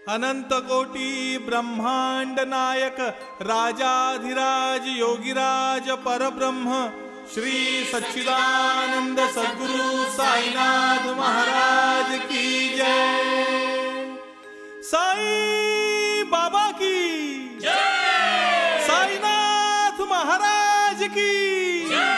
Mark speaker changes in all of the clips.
Speaker 1: अनंत कोटी ब्रह्मांड नायक राजाधिराज योगीराज परब्रह्म श्री सच्चिदानंद सद्गुरु साईनाथ महाराज की जय। साई बाबा की जय। साईनाथ महाराज की जय।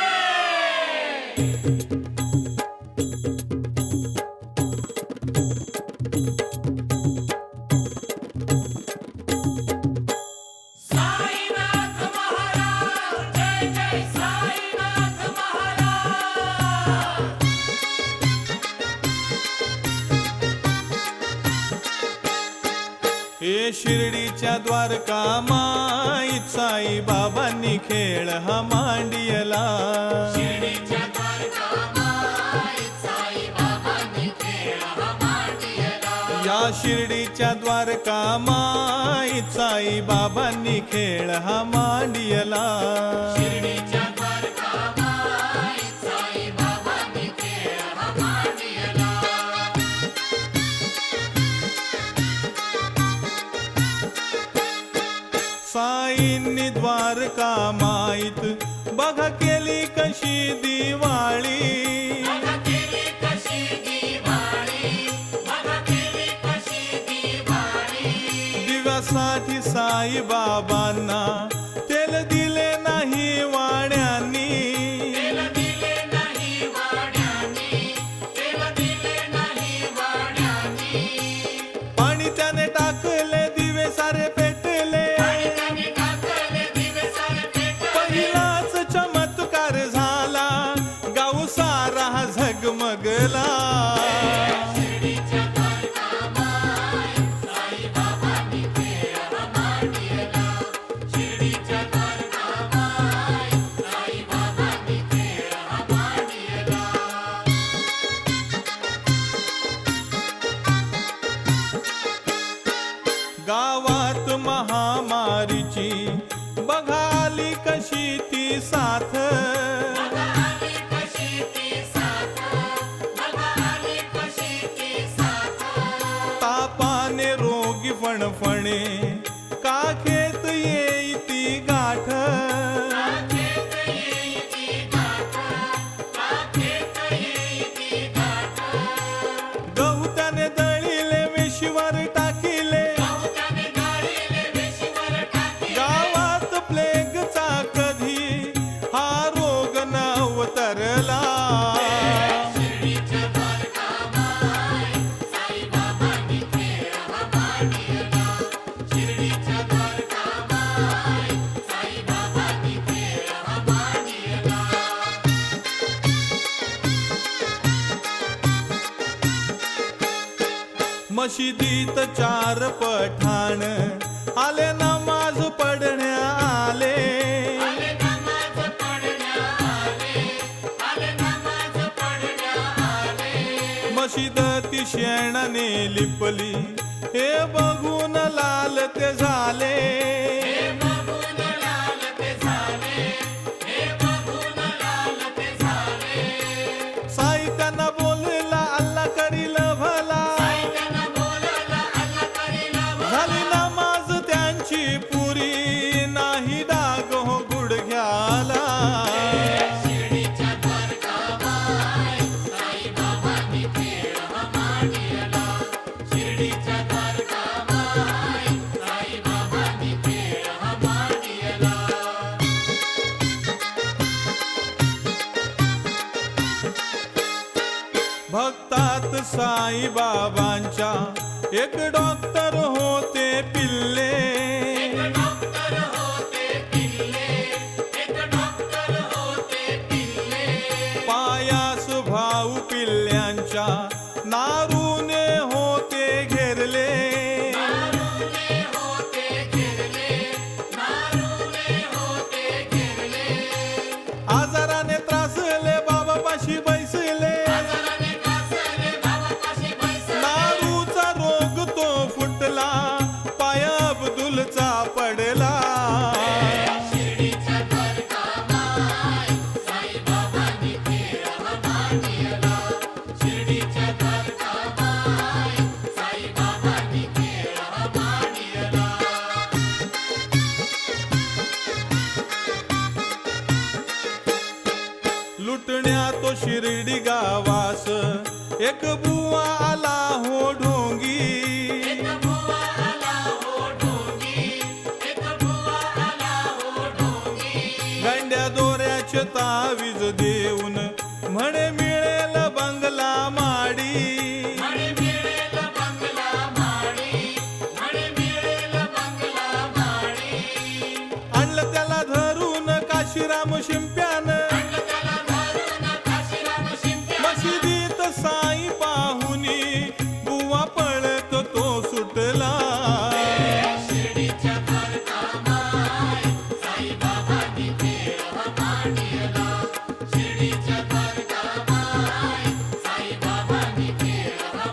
Speaker 1: हे शिर्डीच्या द्वारका माईत साई बाबांनी खेळ हा मांडियला।
Speaker 2: शिर्डीच्या द्वारका माईत साई बाबांनी खेळ हा मांडियला।
Speaker 1: या शिर्डीच्या द्वारका माईत साई बाबांनी खेळ हा मांडियला।
Speaker 2: शिर्डीच्या द्वारका माईत साई बाबांनी खेळ हा मांडियला।
Speaker 1: साईंनी द्वारका माईत बघा केली कशी दिवाळी।
Speaker 2: बघा केली कशी दिवाळी, बघा केली कशी दिवाळी।
Speaker 1: दिव्यासाठी साई बाबांना तेल दिले नाही वाड्यांनी।
Speaker 2: तेल दिले नाही वाड्यांनी, तेल दिले नाही वाड्यांनी।
Speaker 1: पाणी त्याने टाकले दिवे सारे पेटले। पहिलाच चमत्कार झाला गाव सारा झगमगला।
Speaker 2: शिर्डीच्या द्वारका माईत साई बाबांनी खेळ हा मांडियला। शिर्डीच्या द्वारका माईत साई बाबांनी खेळ हा मांडियला।
Speaker 1: गावात महामारीची बघाली कशी ती साथ।
Speaker 2: बघा आली कशी ती साथ, बघा आली कशी ती साथ।
Speaker 1: तापाने रोगी फणफणे काखेत येई ती गाठ।
Speaker 2: काखेत येई ती गाठ, काखेत येई ती गाठ।
Speaker 1: गहू त्याने दळिले वेशीवर टाकिले।
Speaker 2: गवताने गाळीले वेशीवर टाकले।
Speaker 1: गावात प्लेगचा कधी हा रोग नवतरला।
Speaker 2: शिर्डीच्या द्वारका माईत साई बाबांनी खेळ हा मांडियला। शिर्डीच्या द्वारका माईत साई बाबांनी खेळ हा मांडियला।
Speaker 1: मशिदीत चार पठाण आले नमाज पडण्या आले।
Speaker 2: आले नमाज पडण्या आले, आले नमाज पडण्या आले।
Speaker 1: मशीद ती शेणाने लिपली हे बघून लाल ते झाले।
Speaker 2: हे बघून लाल ते झाले, हे बघून लाल ते झाले।
Speaker 1: साई त्यांना बोलला अल्ला करील भला।
Speaker 2: साईंना बोलला अल्ला करील भला।
Speaker 1: झाली नमाज त्यांची पुरी नाही डाग हो गुडघ्याला।
Speaker 2: शिर्डीच्या द्वारका माईत साई बाबांनी खेळ हा मांडियला। शिर्डीच्या द्वारका माईत साई बाबांनी खेळ हा मांडियला।
Speaker 1: भक्तात साई बाबांच्या एक डॉक्टर होते पिल्ले।
Speaker 2: एक डॉक्टर होते पिल्ले, एक डॉक्टर होते पिल्ले।
Speaker 1: पायास भाऊ पिल्ल्यांच्या नारूने होते घेरले।
Speaker 2: नारूने होते घेरले, नारूने होते घेरले।
Speaker 1: आजाराने त्रासले बाबापाशी बैसले।
Speaker 2: आजाराने त्रासले बाबापाशी बैसले।
Speaker 1: नारूचा रोग तो फुटला पाय अब्दुलचा पडला।
Speaker 2: शिर्डीच्या द्वारका माईत साई बाबांनी खेळ हा मांडियला। शिर्डीच्या द्वारका
Speaker 1: गावास एक बुवा आला हो ढोंगी
Speaker 2: एक बुवा आला हो ढोंगी, एक बुवा आला हो ढोंगी.
Speaker 1: गांड्या दोऱ्याचे तावीज देऊन म्हणे मिळेल बंगला माडी
Speaker 2: म्हणे मिळेल बंगला माडी, म्हणे मिळेल बंगला माडी.
Speaker 1: आणलं त्याला धरून काशीराम शिंप्यानं
Speaker 2: आणलं त्याला धरून काशीराम शिंप्यानं.
Speaker 1: मशिदीत साई पाहुनी बुवा पळत तो सुटला
Speaker 2: शिर्डीच्या द्वारकामाई साईबाबांनी खेळ मांडला. शिर्डीच्या द्वारकामाई साईबाबांनी खेळ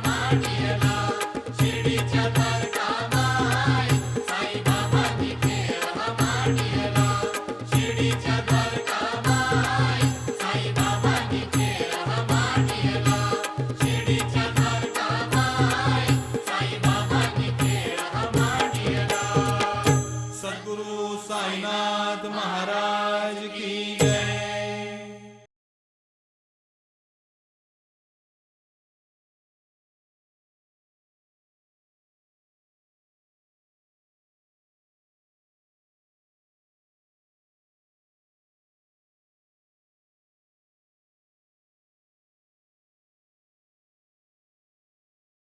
Speaker 2: मांडला. शिर्डीच्या द्वारकामाई साईबाबांनी खेळ मांडला. शिर्डीच्या द्वारकामाई साईबाबांनी खेळ मांडला. शिर्डीच्या द्वारकामाई साईबाबांनी खेळ मांडला.
Speaker 1: सद्गुरु साईनाथ महाराज की जय.